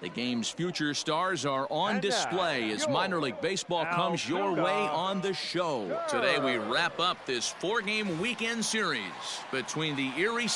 The game's future stars are on display as minor league baseball comes your way on the show. Today we wrap up this 4-game weekend series between the Erie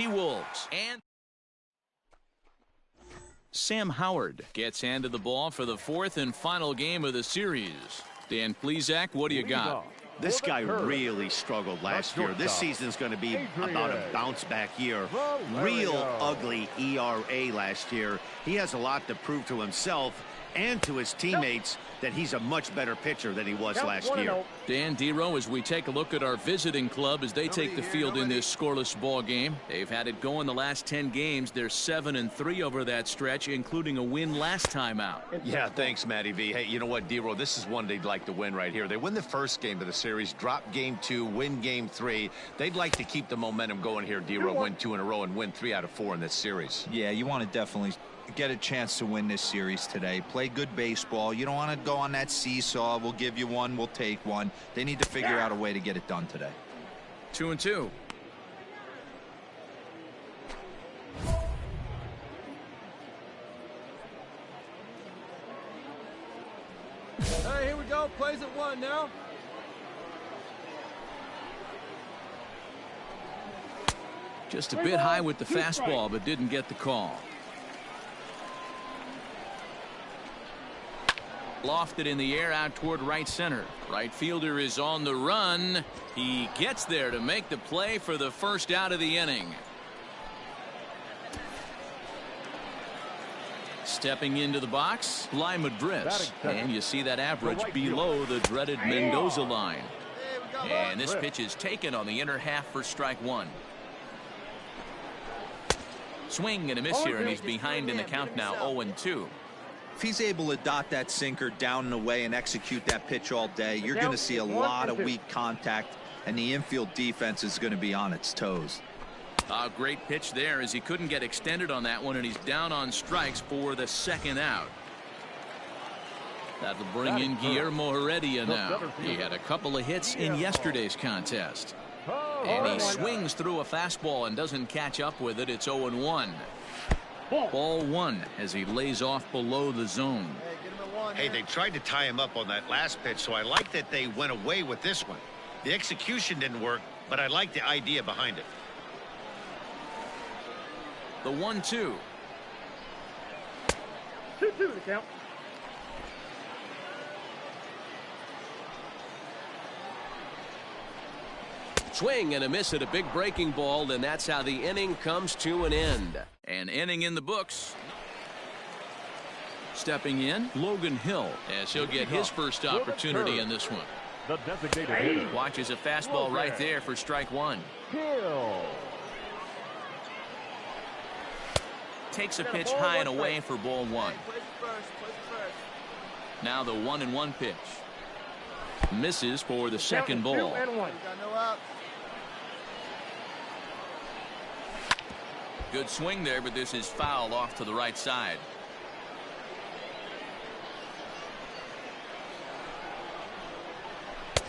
Wolves. And Sam Howard gets handed the ball for the 4th and final game of the series. Dan Plesac, what do you got? This guy really struggled last year. This season's going to be about a bounce-back year. Real ugly ERA last year. He has a lot to prove to himself and to his teammates that he's a much better pitcher than he was last year. Dan Dero, as we take a look at our visiting club as they take the field in this scoreless ball game. They've had it going the last 10 games. They're 7-3 over that stretch, including a win last time out. Yeah, thanks, Matty V. Hey, you know what, Dero, this is one they'd like to win right here. They win the first game of the series, drop game 2, win game 3. They'd like to keep the momentum going here, Dero, win 2 in a row and win 3 out of 4 in this series. Yeah, you want to definitely get a chance to win this series today. Play good baseball. You don't want to go on that seesaw. We'll give you one, we'll take one. They need to figure out a way to get it done today. 2-2. Hey, here we go. Plays at 1 now. Just a bit high with the fastball, but didn't get the call. Lofted in the air out toward right center. Right fielder is on the run. He gets there to make the play for the first out of the inning. Stepping into the box, Lima Madris. And you see that average below the dreaded Mendoza line. And this pitch is taken on the inner half for strike 1. Swing and a miss here, and he's behind in the count now, 0-2. If he's able to dot that sinker down and away and execute that pitch all day, you're going to see a lot of weak contact, and the infield defense is going to be on its toes. A great pitch there as he couldn't get extended on that one, and he's down on strikes for the second out. That'll bring in Guillermo Heredia now. He had a couple of hits in yesterday's contest. And he swings through a fastball and doesn't catch up with it. It's 0-1. Ball 1 as he lays off below the zone. Hey, they tried to tie him up on that last pitch, so I like that they went away with this one. The execution didn't work, but I like the idea behind it. The 1-2. 2-2 the count. Swing and a miss at a big breaking ball, and that's how the inning comes to an end. An inning in the books. Stepping in, Logan Hill, as he'll get his first opportunity in this one. The designated hitter. Watches a fastball right there for strike 1. Hill. Takes a pitch high and away for ball 1. Now the 1-1 pitch. Misses for the second ball. 2-1. Good swing there, but this is foul off to the right side.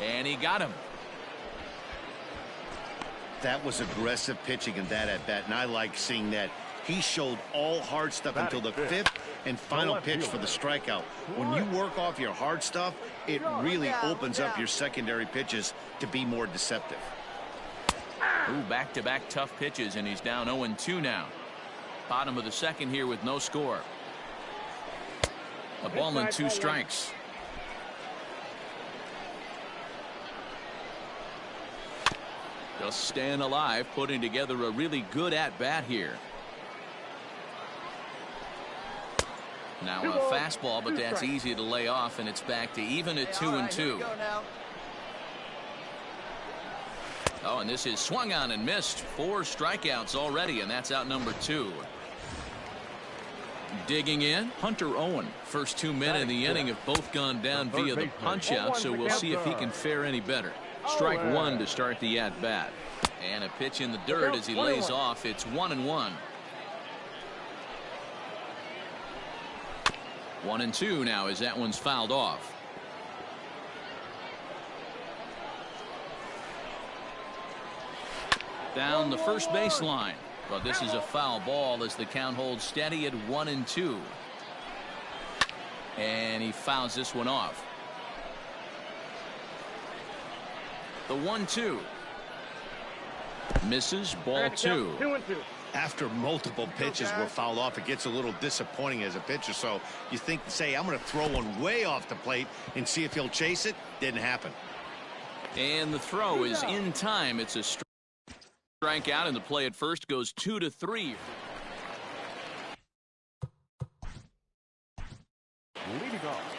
And he got him. That was aggressive pitching in that at bat, and I like seeing that. He showed all hard stuff until the 5th and final pitch for the strikeout. When you work off your hard stuff, it really opens up your secondary pitches to be more deceptive. Ooh, back-to-back tough pitches, and he's down 0-2 now. Bottom of the second here with no score. A ball and 2 strikes. Just staying alive, putting together a really good at-bat here. Now a fastball, but that's easy to lay off, and it's back to even at 2-2. Oh, and this is swung on and missed. 4 strikeouts already, and that's out number 2. Digging in, Hunter Owen. First 2 men in the inning have both gone down via the punch-out, so we'll see if he can fare any better. Strike 1 to start the at-bat. And a pitch in the dirt as he lays off. It's 1-1. 1-2 now as that one's fouled off. Down the first baseline. But this is a foul ball as the count holds steady at 1-2. And he fouls this one off. The 1-2. Misses, ball 2. After multiple pitches were fouled off, it gets a little disappointing as a pitcher. So you think, say, I'm going to throw one way off the plate and see if he'll chase it. Didn't happen. And the throw is in time. It's a strikeout, and the play at first goes 2-3. Leading off.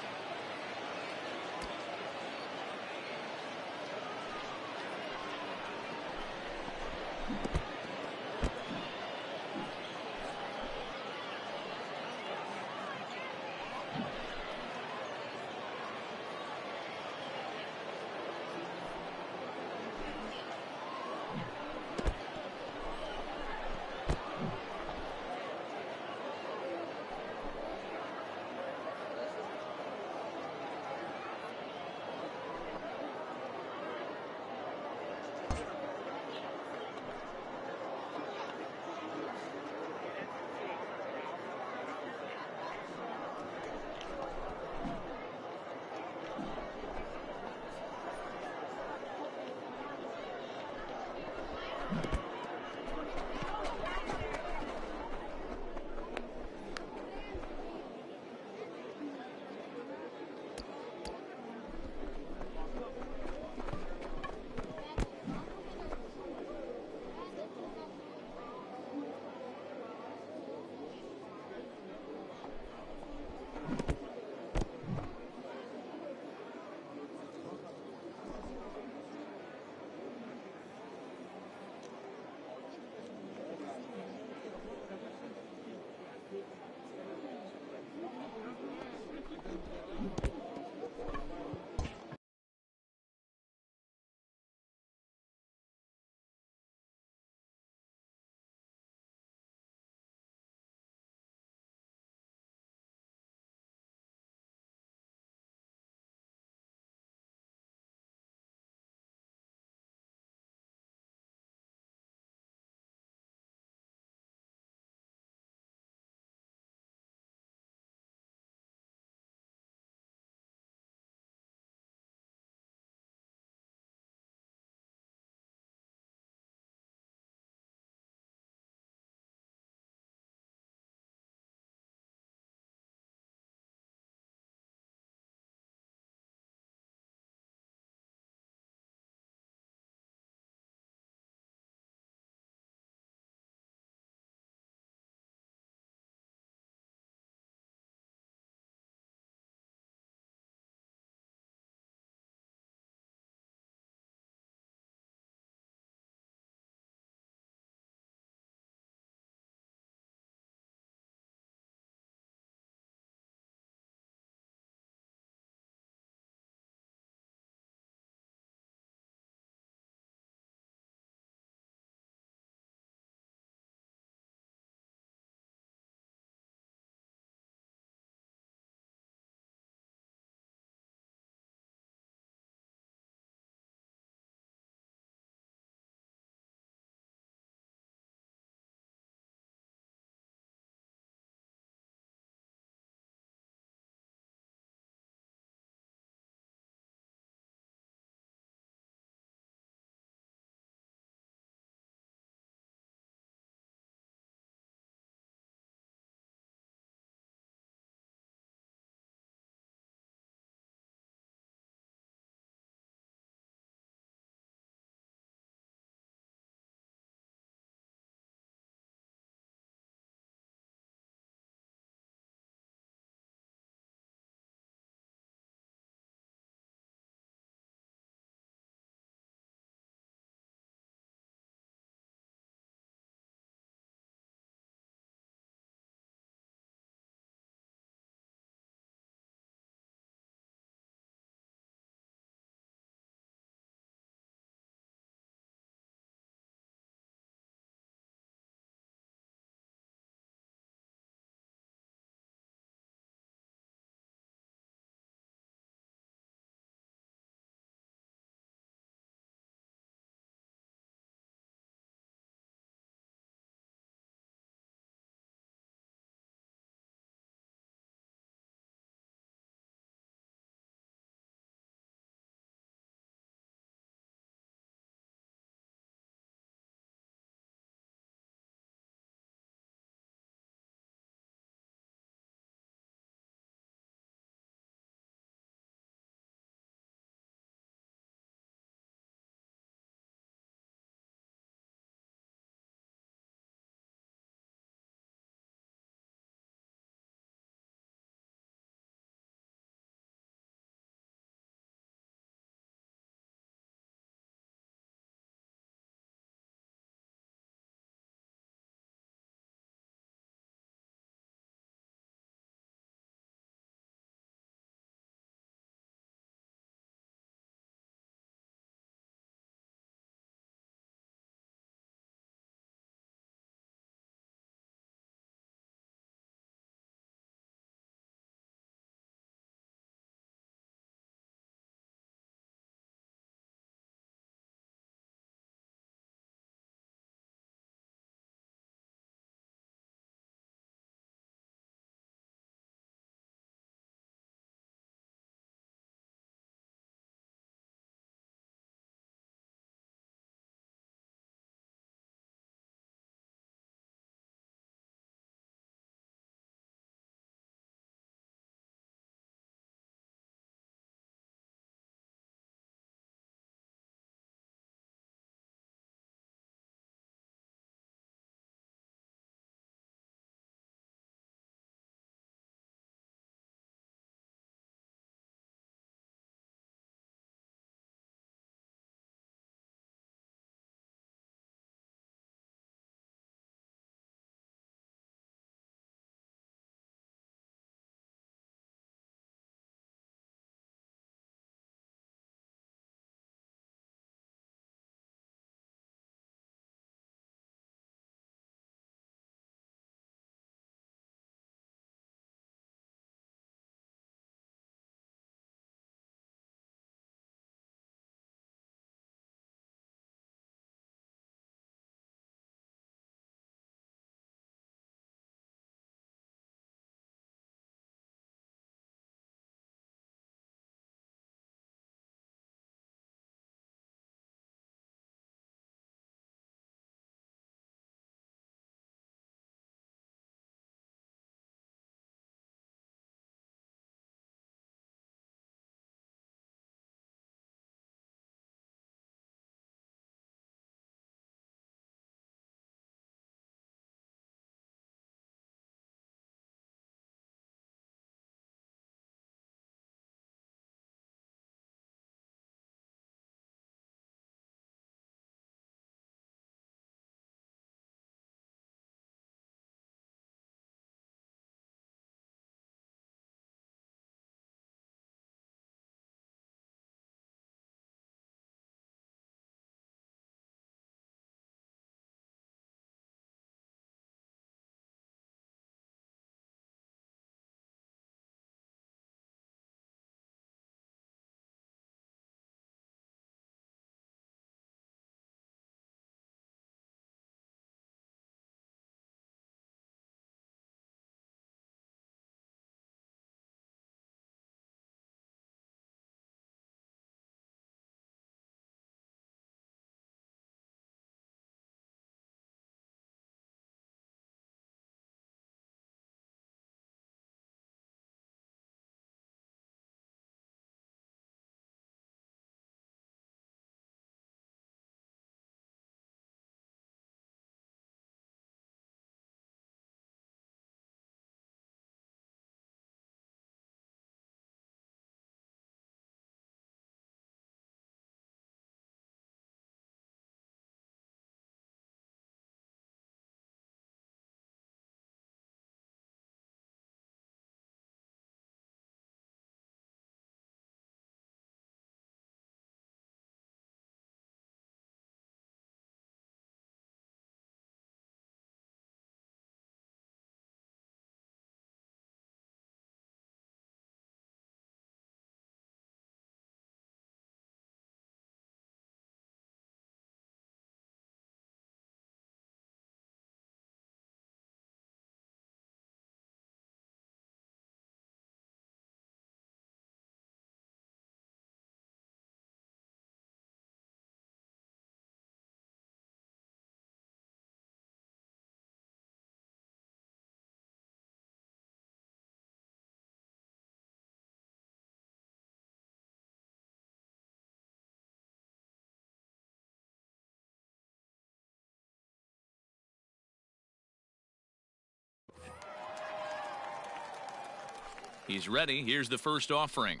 He's ready. Here's the first offering.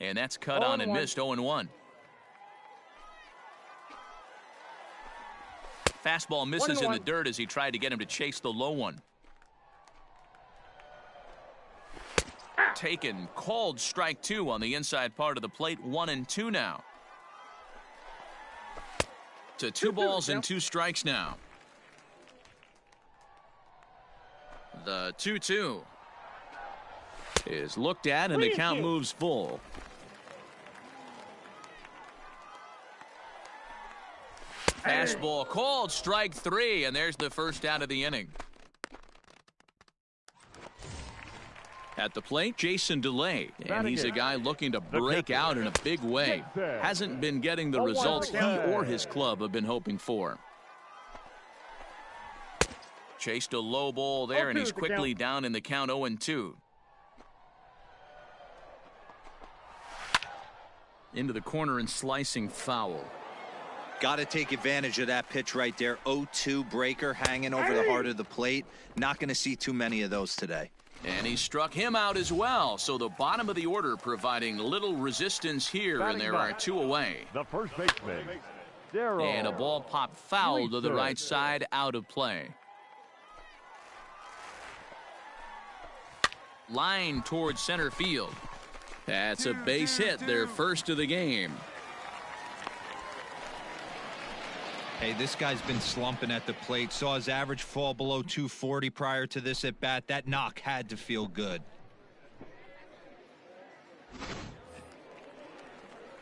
And that's cut on and missed. 0-1. Fastball misses in the dirt as he tried to get him to chase the low one. Taken, called strike 2 on the inside part of the plate. 1-2 now. To 2 balls and 2 strikes now. The 2-2 is looked at and the count moves full. Fastball called, strike 3, and there's the first out of the inning. At the plate, Jason DeLay, and he's a guy looking to break out in a big way. Hasn't been getting the results he or his club have been hoping for. Chased a low ball there, and he's quickly down in the count. 0-2. Into the corner and slicing foul. Got to take advantage of that pitch right there. 0-2 breaker hanging over the heart of the plate. Not going to see too many of those today. And he struck him out as well. So the bottom of the order providing little resistance here, and there are 2 away. The first baseman, and a ball popped foul to the right side, out of play. Line towards center field. That's a base hit, their first of the game. Hey, this guy's been slumping at the plate. Saw his average fall below 240 prior to this at bat. That knock had to feel good.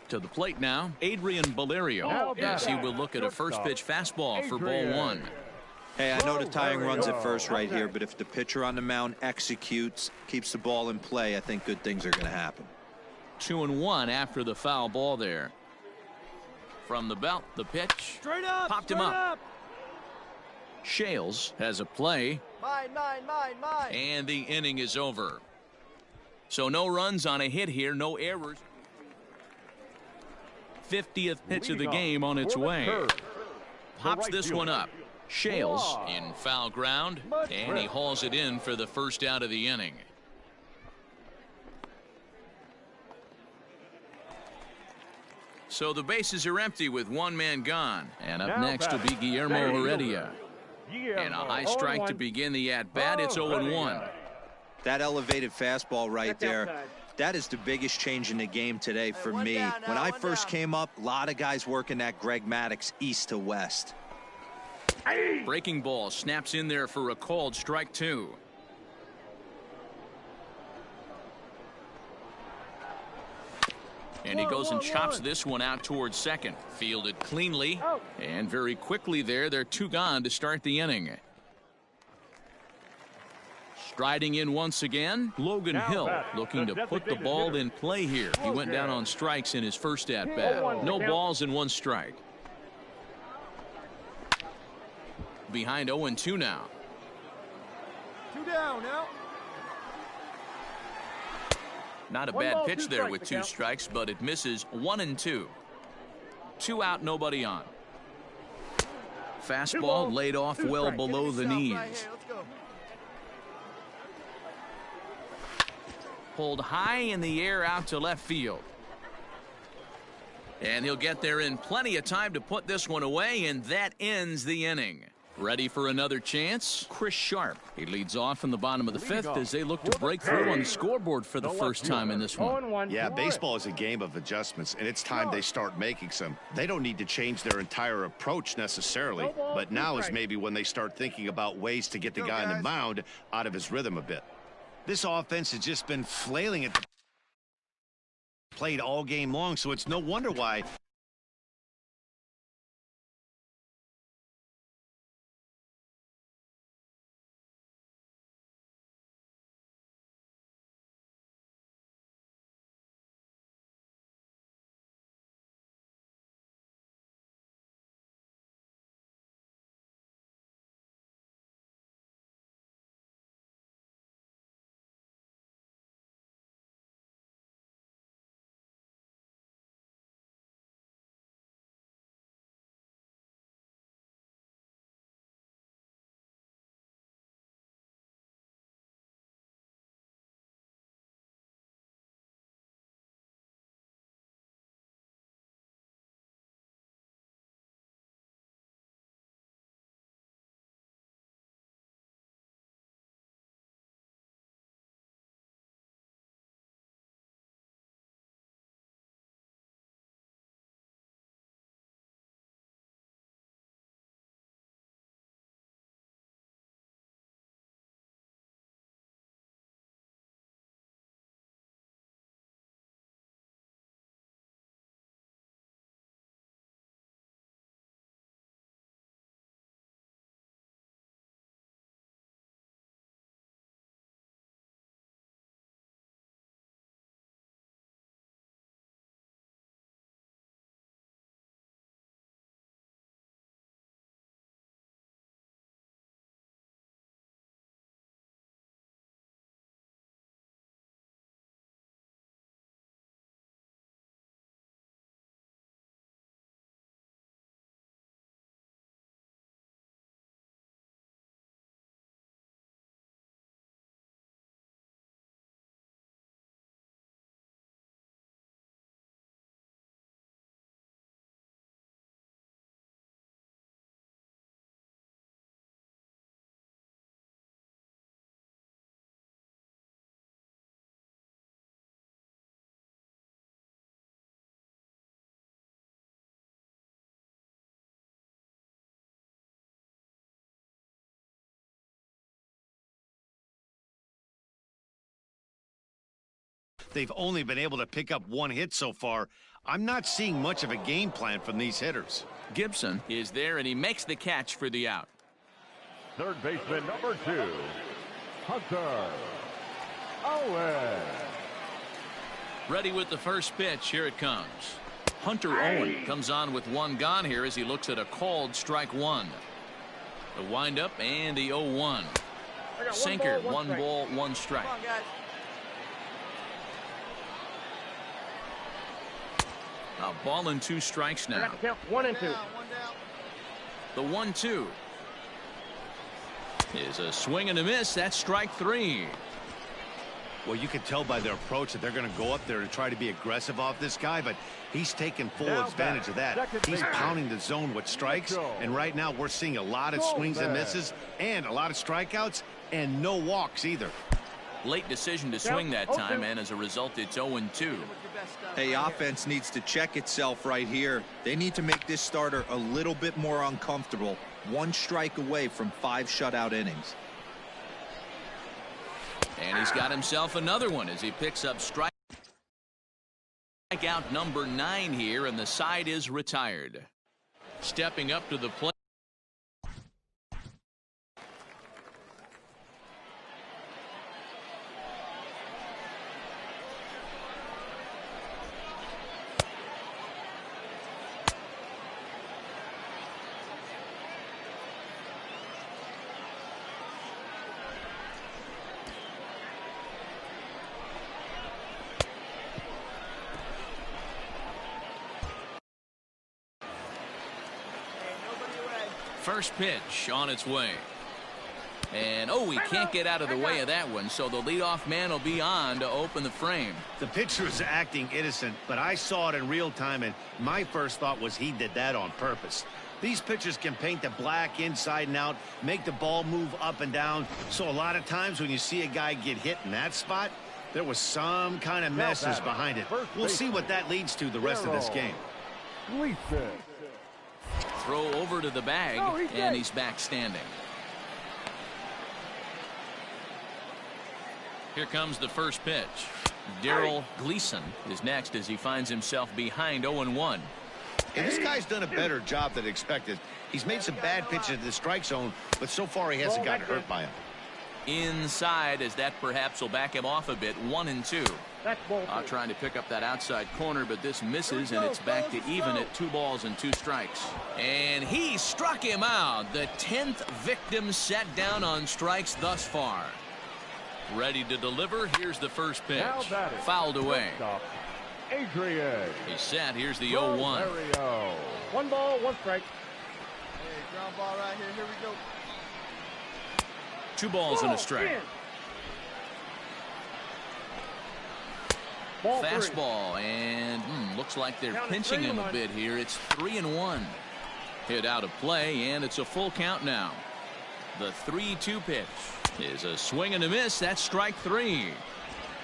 To the plate now, Adrian Valerio, as he will look at a first pitch fastball for ball 1. Hey, I know the tying run's at first right here, but if the pitcher on the mound executes, keeps the ball in play, I think good things are going to happen. 2-1 after the foul ball there. From the belt, the pitch. Straight up, popped him up. Shales has a play. Mine. And the inning is over. So no runs on a hit here, no errors. 50th pitch of the game on its way. Pops this one up. Shales in foul ground, and he hauls it in for the first out of the inning. So the bases are empty with 1 man gone. And up next will be Guillermo Heredia. And a high strike to begin the at-bat. It's 0-1. That elevated fastball right there, that is the biggest change in the game today for me. When I first came up, a lot of guys working that Greg Maddux east to west. Breaking ball snaps in there for a called strike 2. And he goes and chops this one out towards second. Fielded cleanly. And very quickly there, they're 2 gone to start the inning. Striding in once again, Logan Hill looking to put the ball in play here. He went down on strikes in his first at-bat. No balls and 1 strike. Behind 0-2 now. 2 down now. Not a bad pitch there with 2 strikes, but it misses. 1-2. 2 out, nobody on. Fastball laid off well below the knees. Pulled high in the air out to left field. And he'll get there in plenty of time to put this one away, and that ends the inning. Ready for another chance? Chris Sharp. He leads off in the bottom of the 5th as they look to break through on the scoreboard for the first time in this one. Yeah, baseball is a game of adjustments, and it's time they start making some. They don't need to change their entire approach necessarily, but now is maybe when they start thinking about ways to get the guy on the mound out of his rhythm a bit. This offense has just been flailing at the plate all game long, so it's no wonder why they've only been able to pick up 1 hit so far. I'm not seeing much of a game plan from these hitters. Gibson is there, and he makes the catch for the out. Third baseman number 2, Hunter Owen. Ready with the first pitch. Here it comes. Hunter Owen comes on with 1 gone here as he looks at a called strike 1. The windup and the 0-1. Sinker, 1 ball, 1 strike. Come on, guys. A ball and 2 strikes now. Count 1 and 2. The 1-2 is a swing and a miss. That's strike 3. Well, you can tell by their approach that they're going to go up there to try to be aggressive off this guy, but he's taking full advantage of that. He's pounding the zone with strikes, and right now we're seeing a lot of swings and misses and a lot of strikeouts and no walks either. Late decision to swing that time, and as a result, it's 0-2. Hey, offense needs to check itself right here. They need to make this starter a little bit more uncomfortable. 1 strike away from 5 shutout innings. And he's got himself another one as he picks up strikeout number 9 here, and the side is retired. Stepping up to the plate. First pitch on its way. And, he can't get out of the way of that one, so the leadoff man will be on to open the frame. The pitcher is acting innocent, but I saw it in real time, and my first thought was he did that on purpose. These pitchers can paint the black inside and out, make the ball move up and down, so a lot of times when you see a guy get hit in that spot, there was some kind of message behind it. We'll see what that leads to the rest of this game. Throw over to the bag, and he's back standing. Here comes the first pitch. Darrell Gleason is next as he finds himself behind 0-1. And this guy's done a better job than expected. He's made some bad pitches in the strike zone, but so far he hasn't gotten hurt by him. Inside, as that perhaps will back him off a bit. 1-2. Trying to pick up that outside corner, but this misses, and it's back to even at 2 balls and 2 strikes. And he struck him out. The 10th victim set down on strikes thus far. Ready to deliver. Here's the first pitch. Fouled away. Adrian. He's set. Here's the 0-1. 1 ball, 1 strike. Hey, ground ball right here. Here we go. 2 balls and a strike. Fastball, and looks like they're pinching him a bit here. It's 3-1. Hit out of play, and it's a full count now. The 3-2 pitch is a swing and a miss. That's strike 3.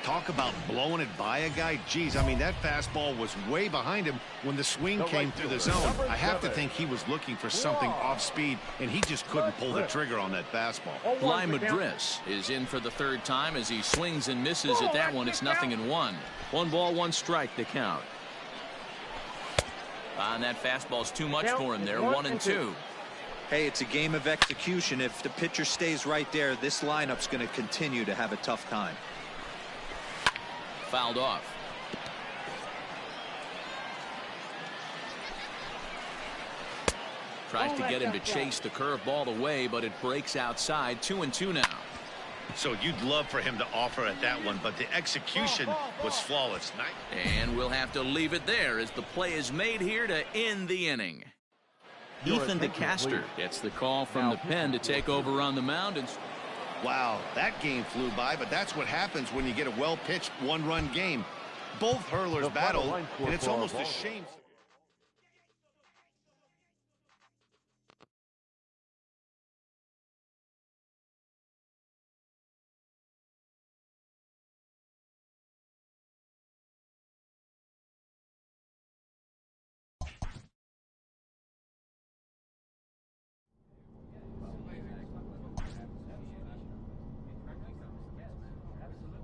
Talk about blowing it by a guy. Geez, I mean, that fastball was way behind him when the swing came through the zone. I have to think he was looking for something off speed, and he just couldn't pull the trigger on that fastball. Bly Madris is in for the 3rd time as he swings and misses at that one. It's 0-1. 1 ball, 1 strike to count. And that fastball's too much for him there. 1-2. Hey, it's a game of execution. If the pitcher stays right there, this lineup's going to continue to have a tough time. Fouled off. Tries to get him to chase the curveball away, but it breaks outside. 2-2 now. So you'd love for him to offer at that one, but the execution was flawless. And we'll have to leave it there as the play is made here to end the inning. Ethan DeCaster gets the call from the pen to take over on the mound. And wow, that game flew by, but that's what happens when you get a well-pitched 1-run game. Both hurlers battle, and it's almost a shame.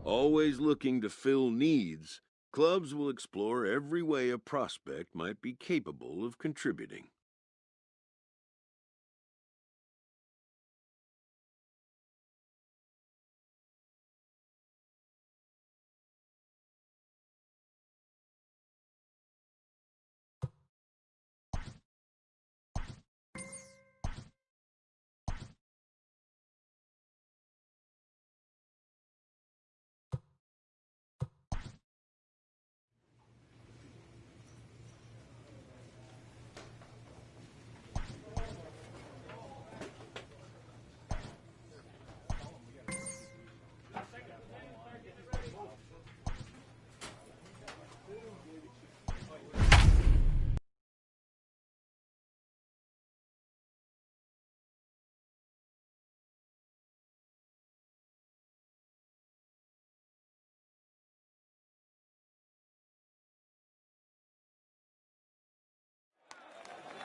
Always looking to fill needs, clubs will explore every way a prospect might be capable of contributing.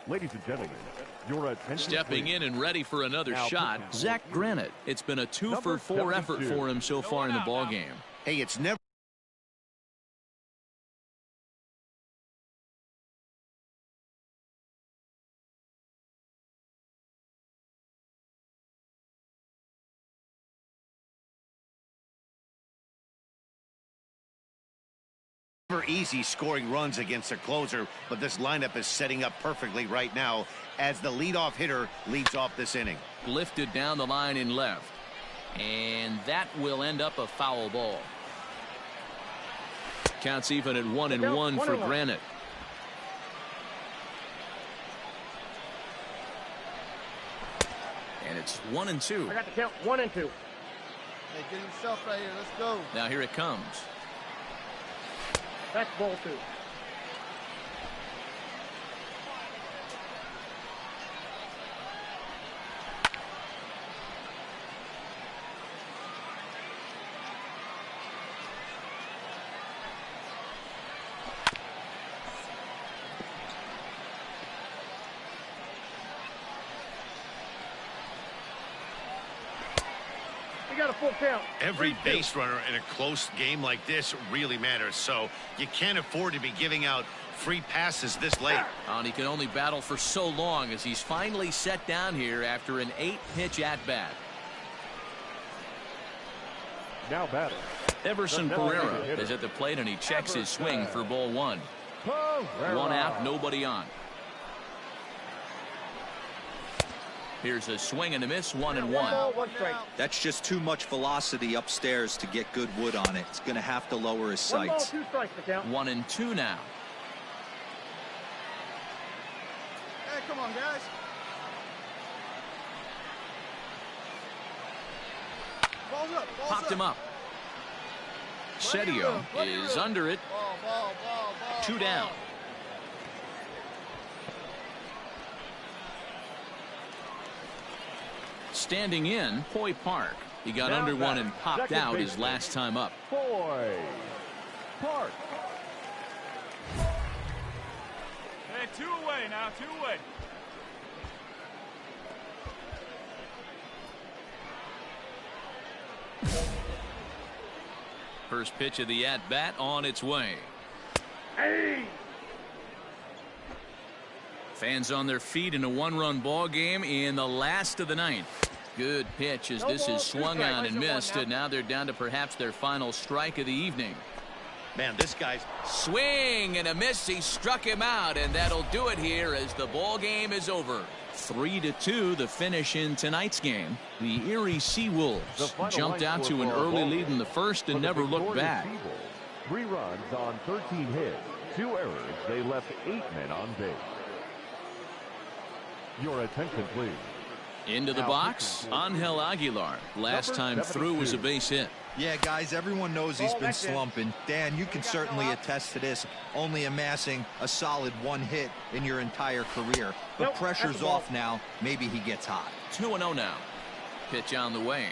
Ladies and gentlemen, your attention. Stepping in and ready for another shot, Zach Granite. It's been a 2-for-4 effort for him so far in the ballgame. Hey, it's never easy scoring runs against a closer, but this lineup is setting up perfectly right now as the leadoff hitter leads off this inning. Lifted down the line in left, and that will end up a foul ball. Counts even at 1-1 for Granite. And it's 1-2. I got to count 1 and 2. Hey, get yourself right here. Let's go. Now here it comes. That's ball 2. We got a full count. Every base runner in a close game like this really matters, so you can't afford to be giving out free passes this late. And he can only battle for so long as he's finally set down here after an 8-pitch at-bat. Now batting. Everson Pereira is at the plate, and he checks his swing for ball 1. 1 out, nobody on. Here's a swing and a miss, 1-1. That's just too much velocity upstairs to get good wood on it. It's going to have to lower his sights. 1 ball, 2 strikes to count. 1-2 now. Hey, come on, guys. Balls up. Popped him up. Setio is under it. 2 down. Standing in, Hoy Park. He got under one and popped out his last time up. Hoy Park. Hey, 2 away now, 2 away. First pitch of the at-bat on its way. Hey! Fans on their feet in a 1-run ball game in the last of the 9th. Good pitch as this is swung on and missed, and now they're down to perhaps their final strike of the evening. Man, this guy's swing and a miss. He struck him out, and that'll do it here as the ball game is over. 3-2 the finish in tonight's game. The Erie Seawolves jumped out to an early lead in the first and never looked back. 3 runs on 13 hits, 2 errors. They left 8 men on base. Your attention, please. Into the box, Angel Aguilar. Last time through was a base hit. Yeah, guys, everyone knows he's been slumping. Dan, you can certainly attest to this, only amassing a solid 1 hit in your entire career. But pressure's off now. Maybe he gets hot. 2-0 now. Pitch on the way.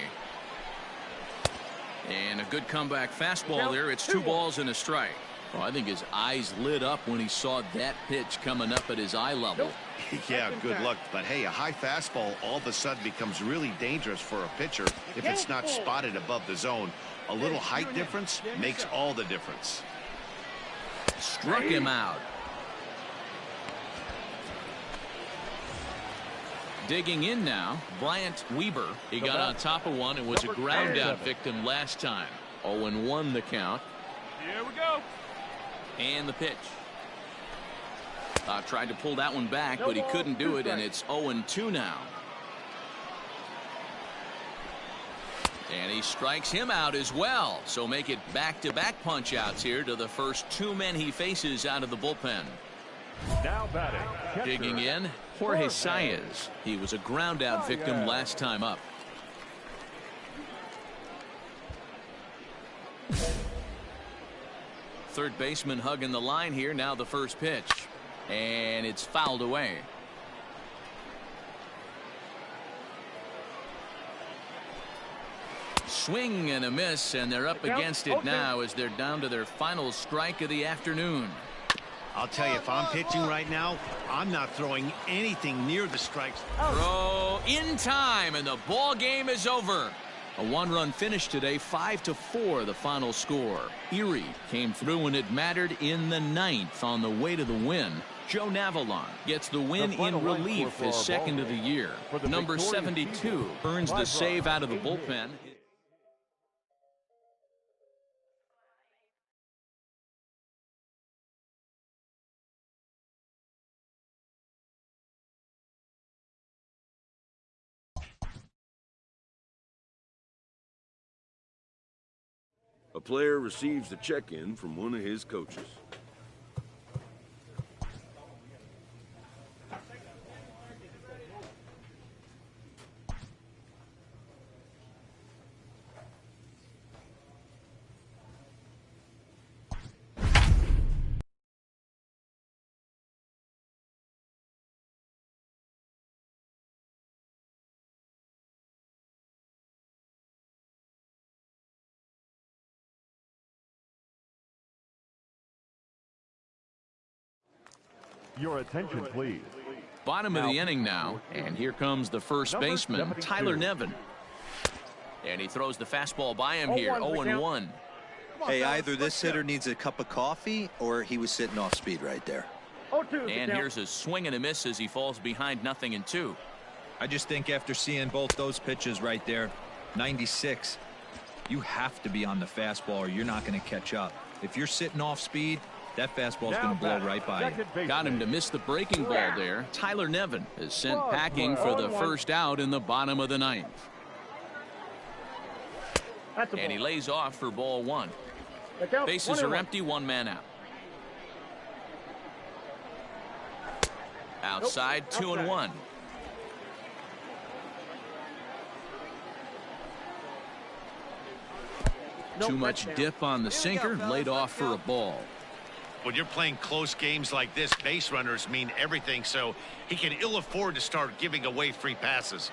And a good comeback fastball there. It's 2 balls and a strike. Well, I think his eyes lit up when he saw that pitch coming up at his eye level. Yeah, good luck. But hey, a high fastball all of a sudden becomes really dangerous for a pitcher if it's not spotted above the zone. A little height difference makes all the difference. Struck him out. Digging in now, Bryant Weber. He got on top of one and was a ground out victim last time. 0-1 the count. Here we go. And the pitch. Tried to pull that one back, but he couldn't do it, and it's 0-2 now. And he strikes him out as well. So make it back-to-back punch-outs here to the first two men he faces out of the bullpen. Now batting. Digging in, Jorge Saez. He was a ground-out victim last time up. Third baseman hugging the line here. Now the first pitch. And it's fouled away. Swing and a miss, and they're up against it now as they're down to their final strike of the afternoon. I'll tell you, if I'm pitching right now, I'm not throwing anything near the strikes. Throw in time, and the ball game is over. A one-run finish today, 5-4 the final score. Erie came through when it mattered in the ninth on the way to the win. Joe Navalon gets the win in relief, his second of the year. Number 72 earns the save out of the bullpen. A player receives the check-in from one of his coaches. Your attention, please. Bottom of the inning now, and here comes the first baseman, Tyler Nevin. And he throws the fastball by him here, 0-1. Hey, either this hitter needs a cup of coffee or he was sitting off speed right there. And here's a swing and a miss as he falls behind 0-2. I just think after seeing both those pitches right there, 96, you have to be on the fastball or you're not going to catch up. If you're sitting off speed, that fastball's going to blow right by you. Got him to miss the breaking ball there. Tyler Nevin is sent packing for the first out in the bottom of the ninth. And he lays off for ball one. Bases are empty, one man out. Outside, 2-1. Too much dip on the sinker, laid off for a ball. When you're playing close games like this, base runners mean everything, so he can ill afford to start giving away free passes.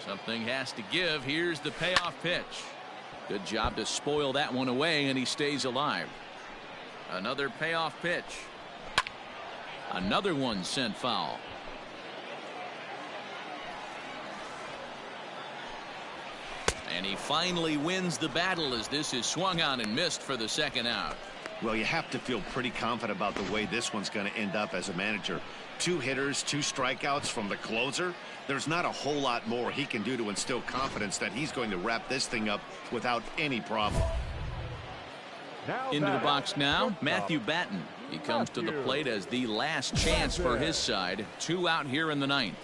Something has to give. Here's the payoff pitch. Good job to spoil that one away, and he stays alive. Another payoff pitch. Another one sent foul. And he finally wins the battle as this is swung on and missed for the second out. Well, you have to feel pretty confident about the way this one's going to end up as a manager. 2 hitters, 2 strikeouts from the closer. There's not a whole lot more he can do to instill confidence that he's going to wrap this thing up without any problem. Into the box now, Matthew Batten. He comes to the plate as the last chance for his side. 2 out here in the ninth.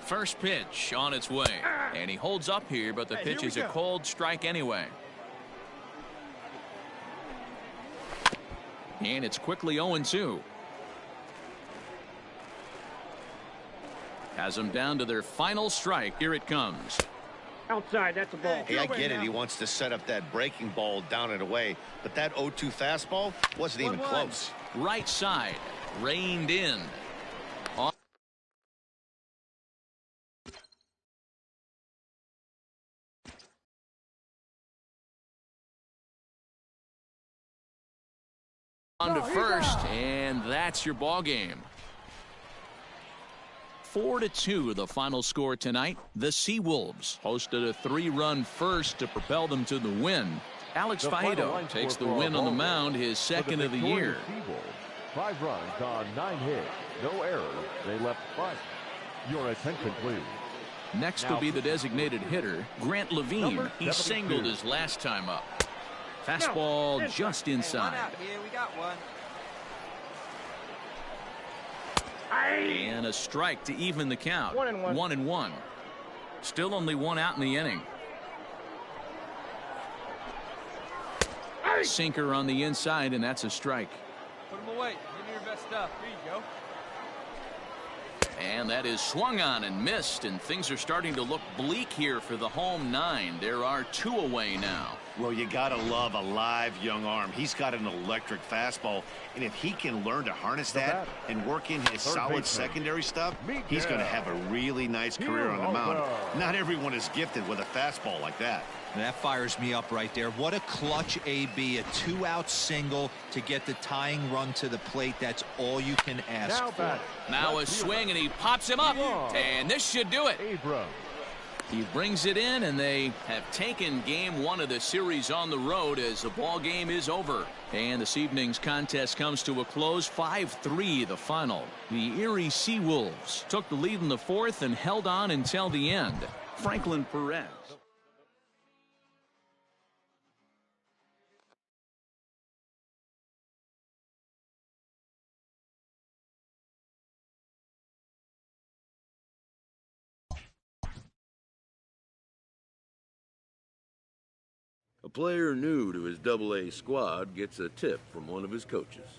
First pitch on its way. And he holds up here, but the pitch is a cold strike anyway. And it's quickly 0-2. Has them down to their final strike. Here it comes. Outside, that's a ball. Hey, I get it. He wants to set up that breaking ball down and away, but that 0-2 fastball wasn't even close. Right side, reined in. On to first, and that's your ball game. 4-2 the final score tonight. The Seawolves hosted a 3-run first to propel them to the win. Alex Faedo takes the win on the mound, his second of the year. 5 runs on 9 hits, no errors. They left 5. Your attention, please. Next will be the designated hitter, Grant Levine. He singled his last time up. Fastball just inside. We got one. And a strike to even the count. 1-1. 1-1. Still only one out in the inning. Sinker on the inside, and that's a strike. Put him away. Give me your best stuff. Here you go. And that is swung on and missed, and things are starting to look bleak here for the home 9. There are 2 away now. Well, you got to love a live young arm. He's got an electric fastball, and if he can learn to harness that and work in his solid secondary stuff, he's going to have a really nice career on the mound. Not everyone is gifted with a fastball like that. That fires me up right there. What a clutch AB, a 2-out single to get the tying run to the plate. That's all you can ask for. Now a swing, and he pops him up, and this should do it. He brings it in, and they have taken game 1 of the series on the road as the ball game is over. And this evening's contest comes to a close, 5-3 the final. The Erie Seawolves took the lead in the 4th and held on until the end. Franklin Perez. A player new to his Double-A squad gets a tip from one of his coaches.